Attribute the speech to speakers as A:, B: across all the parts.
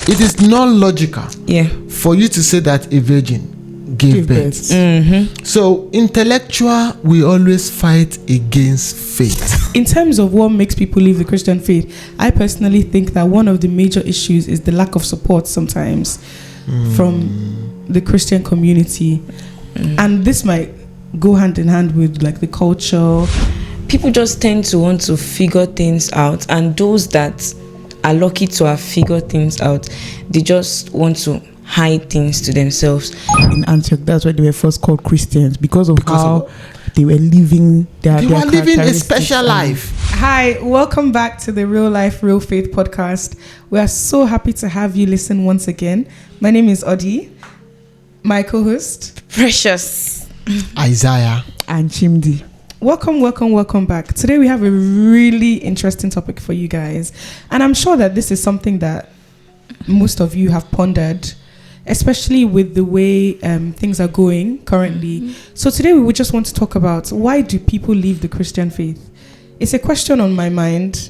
A: it is not logical for you to say that a virgin gave birth. So intellectual, we always fight against faith.
B: In terms of what makes people leave the Christian faith, I personally think that one of the major issues is the lack of support sometimes from the Christian community. And this might go hand in hand with like the culture.
C: People just tend to want to figure things out, and those that are lucky to have figured things out, they just want to hide things to themselves.
D: In Antioch, that's why they were first called Christians, because of how they were living their
A: living a special life.
B: Hi, welcome back to the Real Life, Real Faith podcast. We are so happy to have you listen once again. My name is Odi, my co-host
C: Precious,
A: Isaiah,
D: and Chimdi.
B: Welcome back. Today we have a really interesting topic for you guys, and I'm sure that this is something that most of you have pondered, especially with the way things are going currently. So today we would just want to talk about, why do people leave the Christian faith? It's a question on my mind,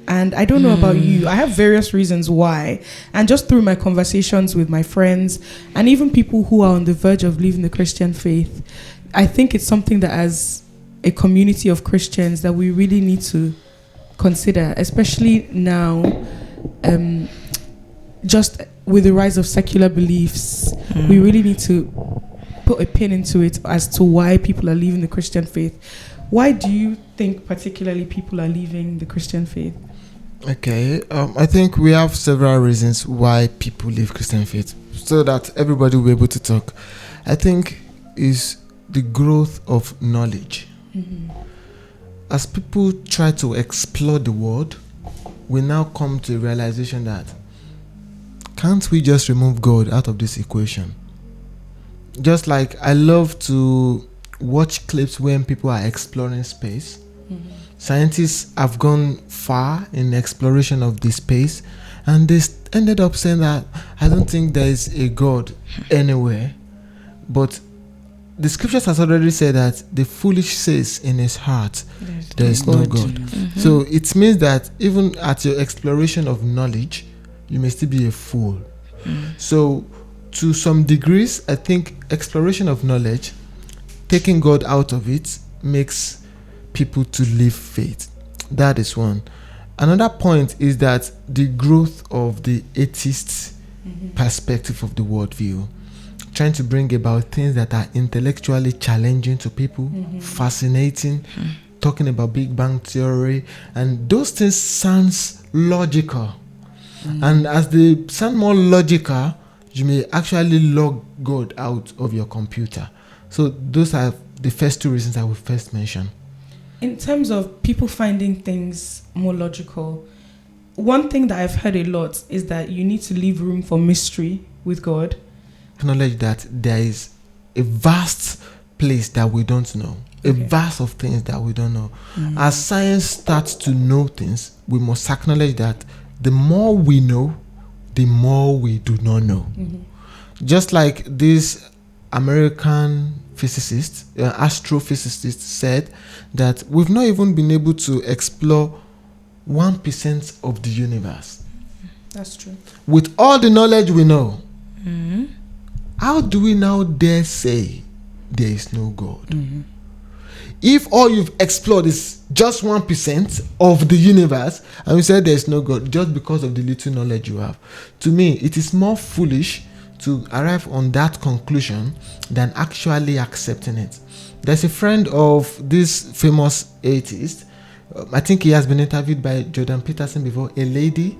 B: and I don't know about you. I have various reasons why, and just through my conversations with my friends and even people who are on the verge of leaving the Christian faith, I think it's something that as a community of Christians that we really need to consider, especially now, just with the rise of secular beliefs. We really need to put a pin into it as to why people are leaving the Christian faith. Why do you think particularly people are leaving the Christian faith?
A: Okay, I think we have several reasons why people leave Christian faith, so that everybody will be able to talk. I think is the growth of knowledge. As people try to explore the world, we now come to a realization that can't we just remove God out of this equation? Just like I love to watch clips when people are exploring space. Scientists have gone far in exploration of the space, and they ended up saying that I don't think there is a God anywhere, but the scriptures has already said that the foolish says in his heart there is no God. So it means that even at your exploration of knowledge, you may still be a fool. So to some degrees, I think exploration of knowledge, taking God out of it, makes people to leave faith. That is one. Another point is that the growth of the atheist perspective of the worldview, trying to bring about things that are intellectually challenging to people, fascinating, talking about Big Bang Theory, and those things sounds logical. And as they sound more logical, you may actually log God out of your computer. So those are the first two reasons I will first mention.
B: In terms of people finding things more logical, one thing that I've heard a lot is that you need to leave room for mystery with God.
A: Acknowledge that there is a vast place that we don't know, a vast of things that we don't know. As science starts to know things, we must acknowledge that the more we know, the more we do not know. Just like this American physicist, astrophysicist said that we've not even been able to explore 1% of the universe.
B: That's true.
A: With all the knowledge we know, how do we now dare say there is no God? If all you've explored is just 1% of the universe, and you said there is no God just because of the little knowledge you have, to me, it is more foolish to arrive on that conclusion than actually accepting it. There's a friend of this famous atheist. I think he has been interviewed by Jordan Peterson before. A lady,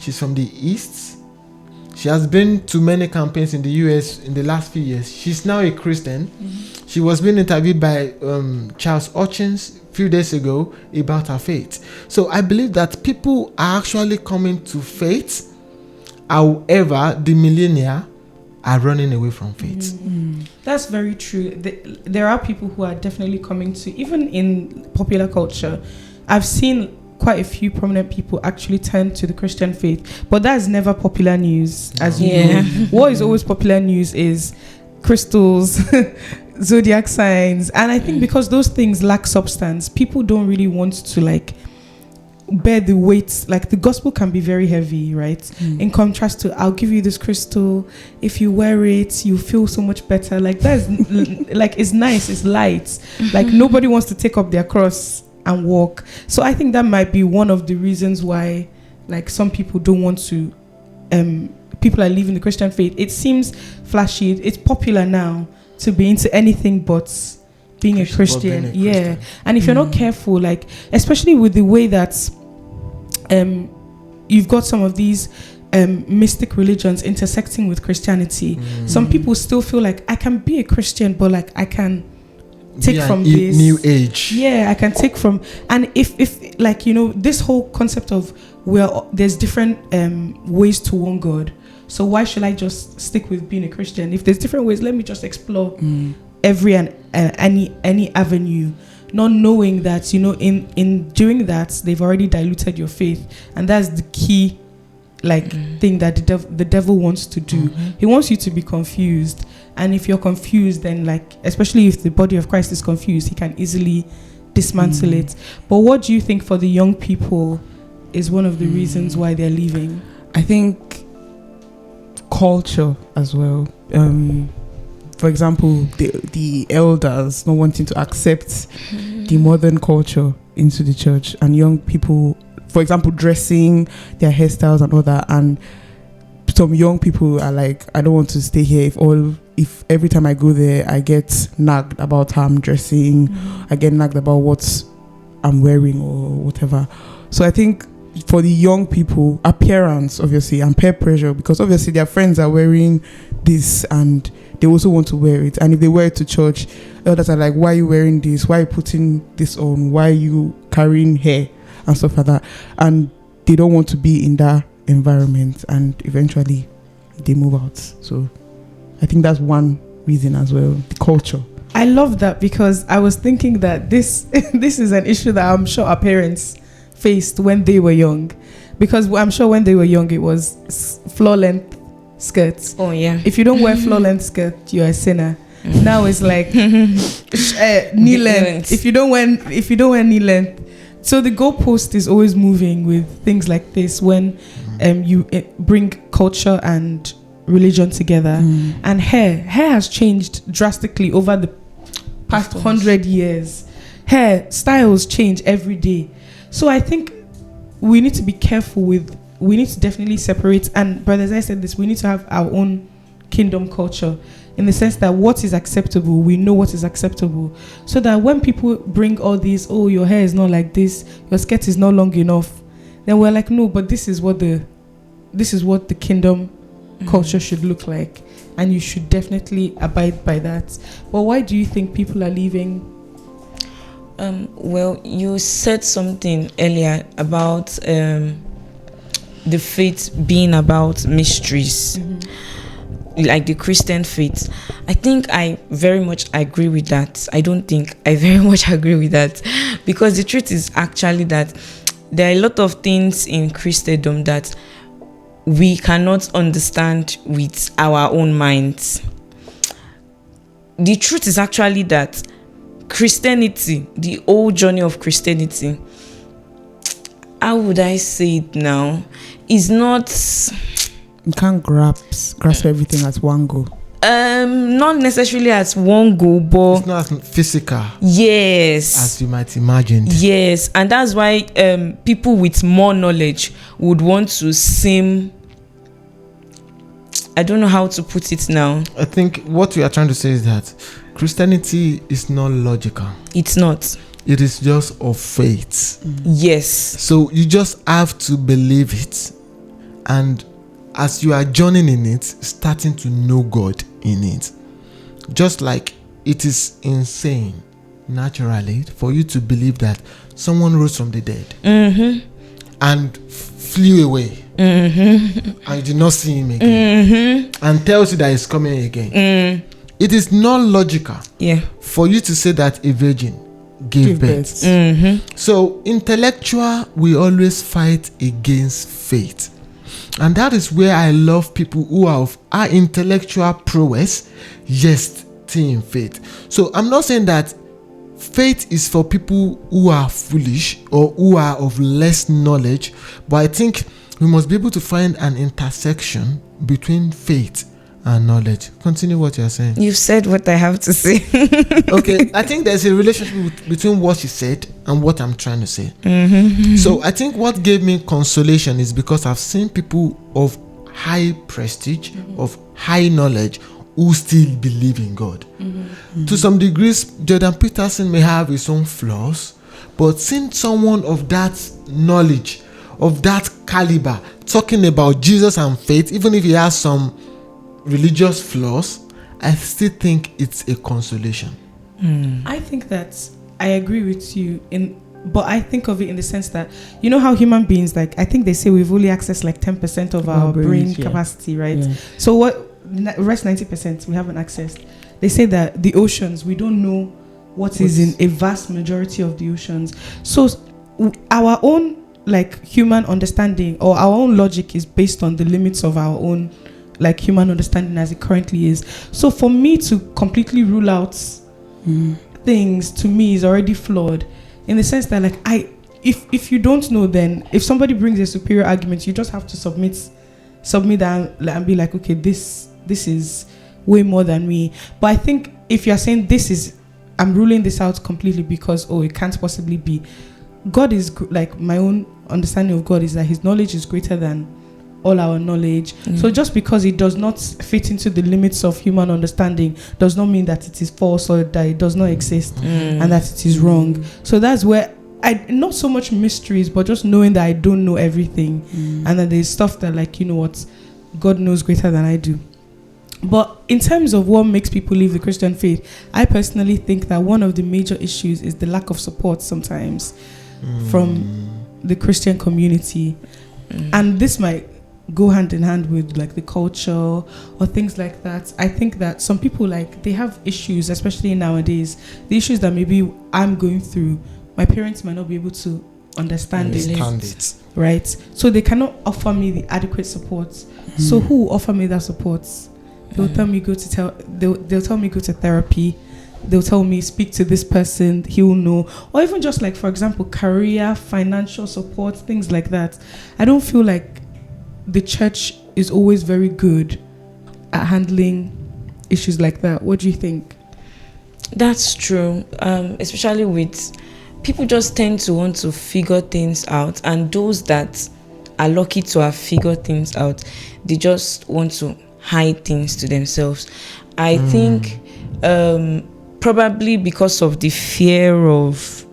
A: she's from the East. She has been to many campaigns in the US in the last few years. She's now a Christian. She was being interviewed by Charles Hutchins a few days ago about her faith. So I believe that people are actually coming to faith. However, the millennia are running away from faith.
B: That's very true. There are people who are definitely coming to, even in popular culture, I've seen quite a few prominent people actually turn to the Christian faith, but that is never popular news, as you know. What is always popular news is crystals, zodiac signs, and I think because those things lack substance, people don't really want to bear the weight. Like the gospel can be very heavy, right? In contrast to, I'll give you this crystal, if you wear it you feel so much better. Like that's like, it's nice, it's light. Like nobody wants to take up their cross and walk. So I think that might be one of the reasons why, like, some people don't want to people are leaving the Christian faith. It seems flashy, it's popular now to be into anything but being a Christian. Yeah. And if you're not careful, like, especially with the way that you've got some of these mystic religions intersecting with Christianity, some people still feel like, I can be a Christian, but like I can take from this
A: new age.
B: Yeah, I can take from. And if like, you know, this whole concept of where there's different ways to one God, so why should I just stick with being a Christian? If there's different ways, let me just explore every and any avenue, not knowing that, you know, in doing that they've already diluted your faith. And that's the key, like, thing that the devil wants to do. He wants you to be confused. And if you're confused, then, like, especially if the body of Christ is confused, he can easily dismantle it. But what do you think for the young people is one of the reasons why they're leaving?
D: I think culture as well. For example, the elders not wanting to accept the modern culture into the church, and young people, for example, dressing, their hairstyles and all that. And some young people are like, I don't want to stay here if every time I go there I get nagged about how I'm dressing, I get nagged about what I'm wearing or whatever. So I think for the young people, appearance obviously, and peer pressure, because obviously their friends are wearing this and they also want to wear it. And if they wear it to church, elders are like, why are you wearing this? Why are you putting this on? Why are you carrying hair and stuff like that? And they don't want to be in that environment, and eventually they move out. So I think that's one reason as well, the culture.
B: I love that, because I was thinking that this is an issue that I'm sure our parents faced when they were young, because I'm sure when they were young it was floor length skirts.
C: Oh yeah.
B: If you don't wear floor length skirt, you're a sinner. Now it's like knee length. If you don't wear knee length, so the goalpost is always moving with things like this when you bring culture and religion together. And hair has changed drastically over the past 100 years. Hair styles change every day. So I think we need to be careful we need to definitely separate. And brothers, I said this, we need to have our own kingdom culture, in the sense that what is acceptable, we know what is acceptable. So that when people bring all these, oh, your hair is not like this, your skirt is not long enough, then we're like, no, but this is what the kingdom culture should look like, and you should definitely abide by that. But why do you think people are leaving?
C: Well, you said something earlier about the faith being about mysteries, like the Christian faith. I think I very much agree with that. I don't think, I very much agree with that, because the truth is actually that there are a lot of things in Christendom that we cannot understand with our own minds. The truth is actually that Christianity, the whole journey of Christianity, how would I say it now, is not,
D: you can't grasp everything at one go.
C: Not necessarily at one go, but
A: it's not as physical,
C: yes,
A: as you might imagine.
C: Yes, and that's why people with more knowledge would want to seem, I don't know how to put it now.
A: I think what we are trying to say is that Christianity is not logical.
C: It's not.
A: It is just of faith.
C: Yes.
A: So you just have to believe it. And as you are journeying in it, starting to know God in it. Just like it is insane, naturally, for you to believe that someone rose from the dead and flew away. And you did not see him again. And tells you that he's coming again. It is not logical for you to say that a virgin gave birth. So intellectual, we always fight against faith. And that is where I love people who are intellectual prowess, yes, stay in faith. So I'm not saying that faith is for people who are foolish or who are of less knowledge, but I think we must be able to find an intersection between faith and knowledge. Continue what you're saying.
C: You've said what I have to say.
A: Okay, I think there's a relationship between what you said and what I'm trying to say. So I think what gave me consolation is because I've seen people of high prestige, of high knowledge, who still believe in God. To some degrees, Jordan Peterson may have his own flaws, but seeing someone of that knowledge, of that caliber, talking about Jesus and faith, even if he has some religious flaws, I still think it's a consolation.
B: I think that I agree with you but I think of it in the sense that, you know how human beings, like, I think they say we've only accessed like 10% of our brain capacity, right? So what rest 90% we haven't accessed. They say that the oceans, we don't know what is in a vast majority of the oceans. So our own like human understanding or our own logic is based on the limits of our own like human understanding as it currently is. So for me to completely rule out things, to me, is already flawed, in the sense that, like, if you don't know, then if somebody brings a superior argument, you just have to submit that and be like, okay, this is way more than me. But I think if you're saying I'm ruling this out completely because it can't possibly be, God is like, my own understanding of God is that his knowledge is greater than all our knowledge. So just because it does not fit into the limits of human understanding does not mean that it is false or that it does not exist and that it is wrong. So that's where not so much mysteries, but just knowing that I don't know everything and that there's stuff that, like, you know what, God knows greater than I do. But in terms of what makes people leave the Christian faith, I personally think that one of the major issues is the lack of support sometimes from the Christian community. And this might go hand in hand with like the culture or things like that. I think that some people, like, they have issues, especially nowadays, the issues that maybe I'm going through, my parents might not be able to understand it, right? So they cannot offer me the adequate support. So who will offer me that support? They'll tell me they'll tell me go to therapy. They'll tell me speak to this person, he will know. Or even just like, for example, career, financial support, things like that. I don't feel like the church is always very good at handling issues like that. What do you think?
C: That's true. Especially with people just tend to want to figure things out, and those that are lucky to have figured things out, they just want to hide things to themselves. I think probably because of the fear of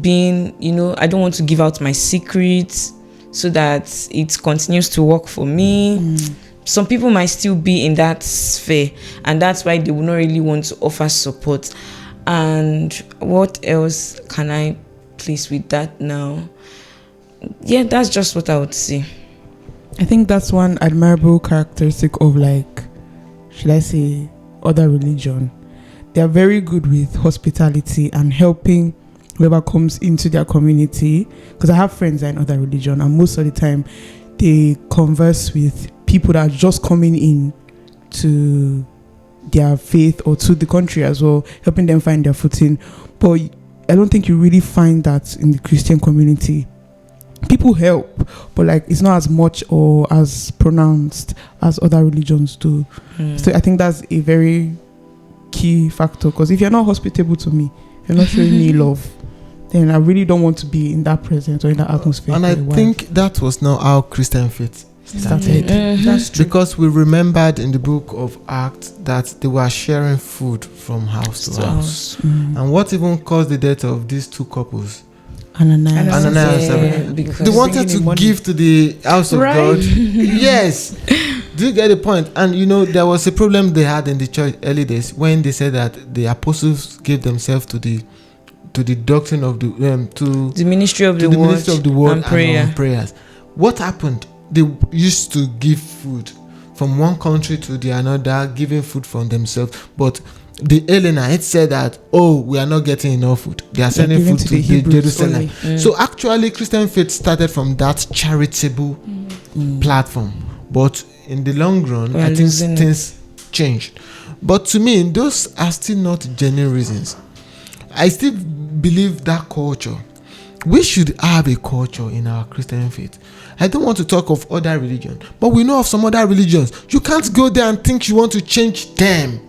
C: being, I don't want to give out my secrets so that it continues to work for me. Some people might still be in that sphere, and that's why they will not really want to offer support. And what else can I place with that now? Yeah, that's just what I would say.
D: I think that's one admirable characteristic of, like, should I say, other religion. They are very good with hospitality and helping whoever comes into their community. Because I have friends that are in other religion, and most of the time they converse with people that are just coming in to their faith or to the country as well, helping them find their footing. But I don't think you really find that in the Christian community. People help, but like it's not as much or as pronounced as other religions do. So I think that's a very key factor, because if you're not hospitable to me, you're not showing me love, then I really don't want to be in that presence or in that atmosphere.
A: And I think that was not how Christian faith started.
B: That's true.
A: Because we remembered in the book of Acts that they were sharing food from house to house. And what even caused the death of these two couples? Ananias.
C: Because
A: They wanted to give to the house of God. Yes. Do you get the point? And there was a problem they had in the church early days when they said that the apostles gave themselves to the doctrine of the
C: ministry of the word and prayer.
A: Prayers. What happened? They used to give food from one country to the another, giving food from themselves. But the Hellenites said that, we are not getting enough food. They are sending food to Jerusalem. So actually, Christian faith started from that charitable platform. But in the long run, I think things changed. But to me, those are still not genuine reasons. I still believe that culture. We should have a culture in our Christian faith. I don't want to talk of other religions, but we know of some other religions. You can't go there and think you want to change them.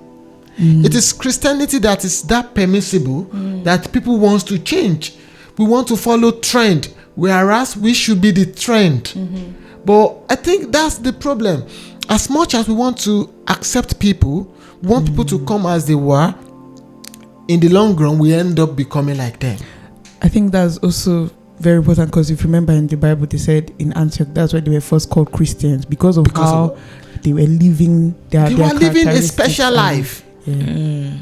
A: It is Christianity that is that permissible that people want to change. We want to follow trend, whereas we should be the trend. But I think that's the problem. As much as we want to accept people, want people to come as they were, in the long run, we end up becoming like them.
D: I think that's also very important, because if you remember in the Bible, they said in Antioch, that's why they were first called Christians, because how they were living their
A: living a special life.
D: Yeah.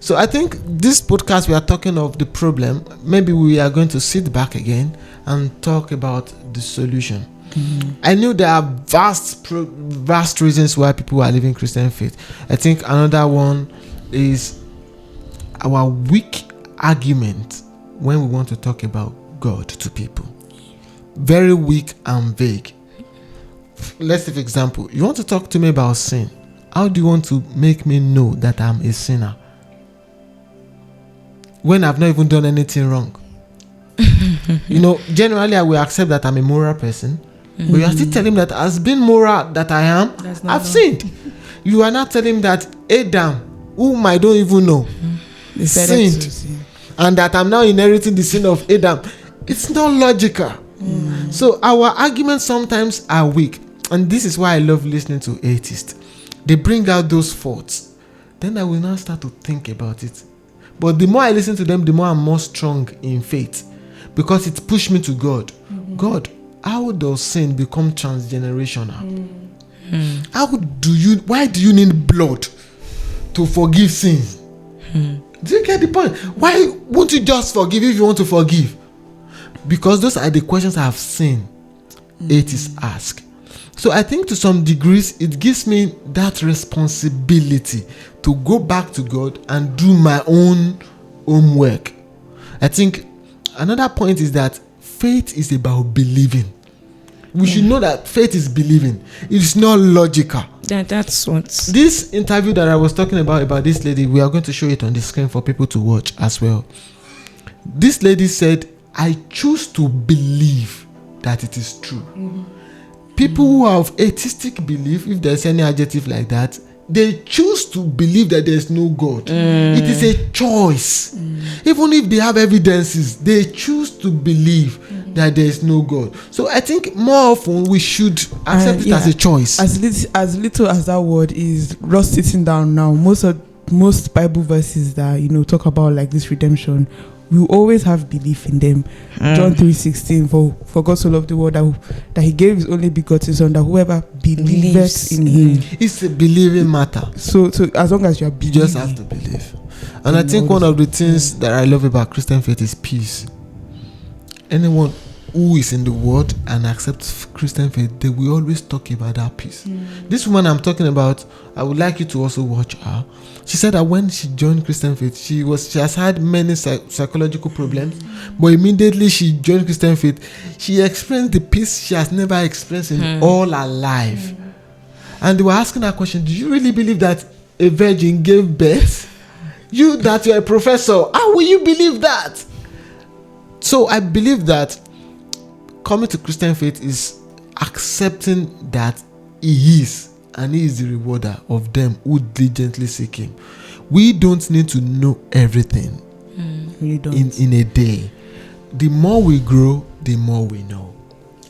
A: So I think this podcast, we are talking of the problem. Maybe we are going to sit back again and talk about the solution. I know there are vast reasons why people are living Christian faith. I think another one is our weak argument when we want to talk about God to people. Very weak and vague. Let's take example. You want to talk to me about sin. How do you want to make me know that I'm a sinner when I've not even done anything wrong? Generally I will accept that I'm a moral person, but you are still telling me that as being moral that I am, I've sinned. You are not telling me that Adam, whom I don't even know, sinned, and that I'm now inheriting the sin of Adam. It's not logical. So our arguments sometimes are weak, and this is why I love listening to atheists. They bring out those faults. Then I will now start to think about it. But the more I listen to them, the more I'm more strong in faith, because it pushed me to God. God, how does sin become transgenerational? Why do you need blood to forgive sins? Do you get the point? Why won't you just forgive if you want to forgive? Because those are the questions I have seen atheists ask. So I think to some degrees, it gives me that responsibility to go back to God and do my own homework. I think another point is that faith is about believing. We should know that faith is believing. It's not logical.
C: That's what
A: this interview that I was talking about this lady, we are going to show it on the screen for people to watch as well. This lady said, I choose to believe that it is true. People who have atheistic belief, if there's any adjective like that, they choose to believe that there's no God. It is a choice. Even if they have evidences, they choose to believe that there is no God. So I think more often we should accept it as a choice.
D: As little as that word is just sitting down now, most Bible verses that talk about like this redemption, we will always have belief in them. John 3:16, for God so loved the world that he gave his only begotten son, that whoever believes in him.
A: It's a believing matter.
D: So as long as you are believing,
A: you just have to believe. And I think one of the things that I love about Christian faith is peace. Anyone who is in the world and accepts Christian faith, they will always talk about that peace. This woman I'm talking about, I would like you to also watch her. She said that when she joined Christian faith, she has had many psychological problems, but immediately she joined Christian faith, she experienced the peace she has never experienced in all her life. And they were asking her question, do you really believe that a virgin gave birth? You that you're a professor, how will you believe that? So I believe that coming to Christian faith is accepting that he is, and he is the rewarder of them who diligently seek him. We don't need to know everything in a day. The more we grow, the more we know.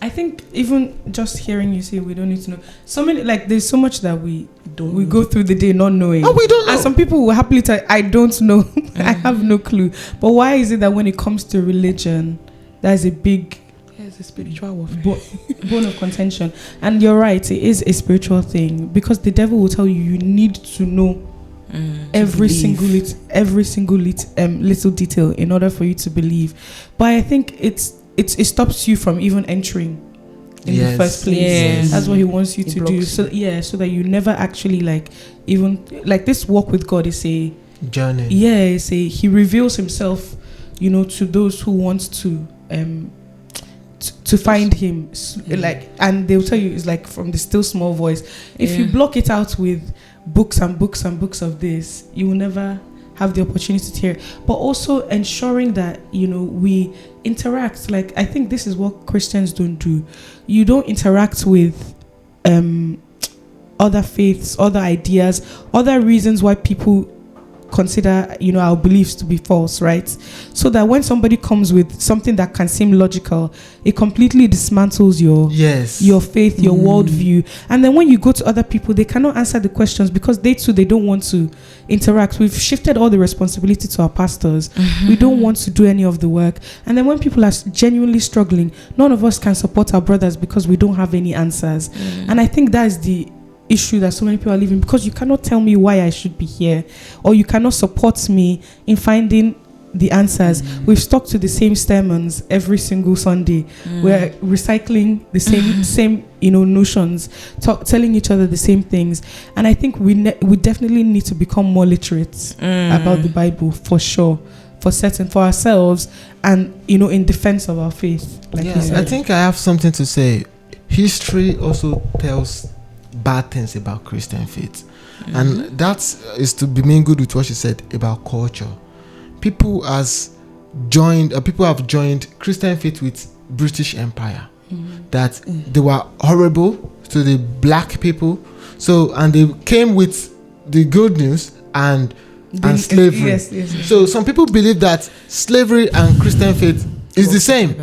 B: I think even just hearing you say we don't need to know, so many, like, there's so much that we go through the day not knowing.
A: Oh, we don't know.
B: And some people will happily tell, I don't know. I have no clue. But why is it that when it comes to religion, there's a big
D: spiritual warfare,
B: bone of contention? And you're right, it is a spiritual thing, because the devil will tell you need to know every single little detail in order for you to believe. But I think it stops you from even entering in the first place.
C: Yes.
B: That's what he wants you to do. So that you never actually even this walk with God is a
A: journey.
B: Yeah, he reveals himself, to those who want to find him, and they'll tell you it's like from the still small voice. If you block it out with books and books and books of this, you will never have the opportunity to hear, but also ensuring that, we interact. Like, I think this is what Christians don't do. You don't interact with other faiths, other ideas, other reasons why people consider our beliefs to be false, right? So that when somebody comes with something that can seem logical, it completely dismantles your faith, your worldview. And then when you go to other people, they cannot answer the questions because they don't want to interact. We've shifted all the responsibility to our pastors. We don't want to do any of the work. And then when people are genuinely struggling, none of us can support our brothers because we don't have any answers. And I think that is the issue that so many people are living, because you cannot tell me why I should be here, or you cannot support me in finding the answers. We've stuck to the same sermons every single Sunday. We're recycling the same notions, telling each other the same things. And I think we definitely need to become more literate about the Bible, for sure, for ourselves, and in defense of our faith. Like you said.
A: I think I have something to say. History also tells bad things about Christian faith, and that is to be made good with what she said about culture. People have joined Christian faith with British Empire, that they were horrible to the black people, and they came with the good news and slavery.
B: Yes.
A: So some people believe that slavery and Christian faith is the same.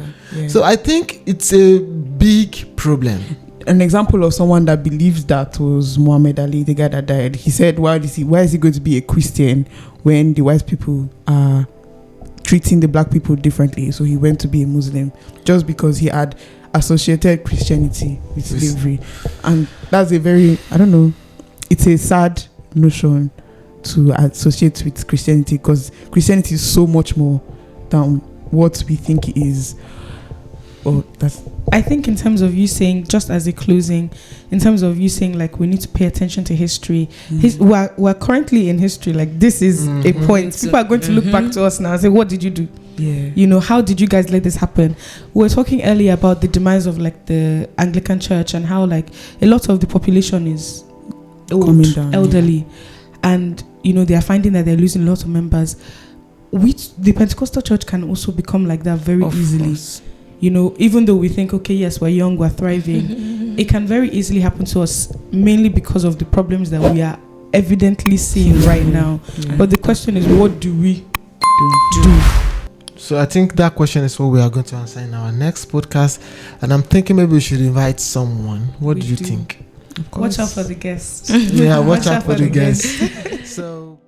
A: So I think it's a big problem.
D: An example of someone that believes that was Muhammad Ali, the guy that died. He said, why is he going to be a Christian when the white people are treating the black people differently? So he went to be a Muslim just because he had associated Christianity with slavery. And that's it's a sad notion to associate with Christianity, because Christianity is so much more than what we think it is.
B: I think in terms of you saying, just as a closing, in terms of you saying like we need to pay attention to history, we're currently in history. Like, this is a point. People are going to look back to us now and say, what did you do? How did you guys let this happen? We were talking earlier about the demise of like the Anglican Church, and how like a lot of the population is old, elderly, and they are finding that they're losing a lot of members. The Pentecostal church can also become like that very easily. Even though we think, okay, yes, we're young, we're thriving, it can very easily happen to us, mainly because of the problems that we are evidently seeing right now. But the question is, what do we do?
A: So I think that question is what we are going to answer in our next podcast. And I'm thinking maybe we should invite someone. What do you think?
B: Watch out for the guests.
A: Watch out for the guests. So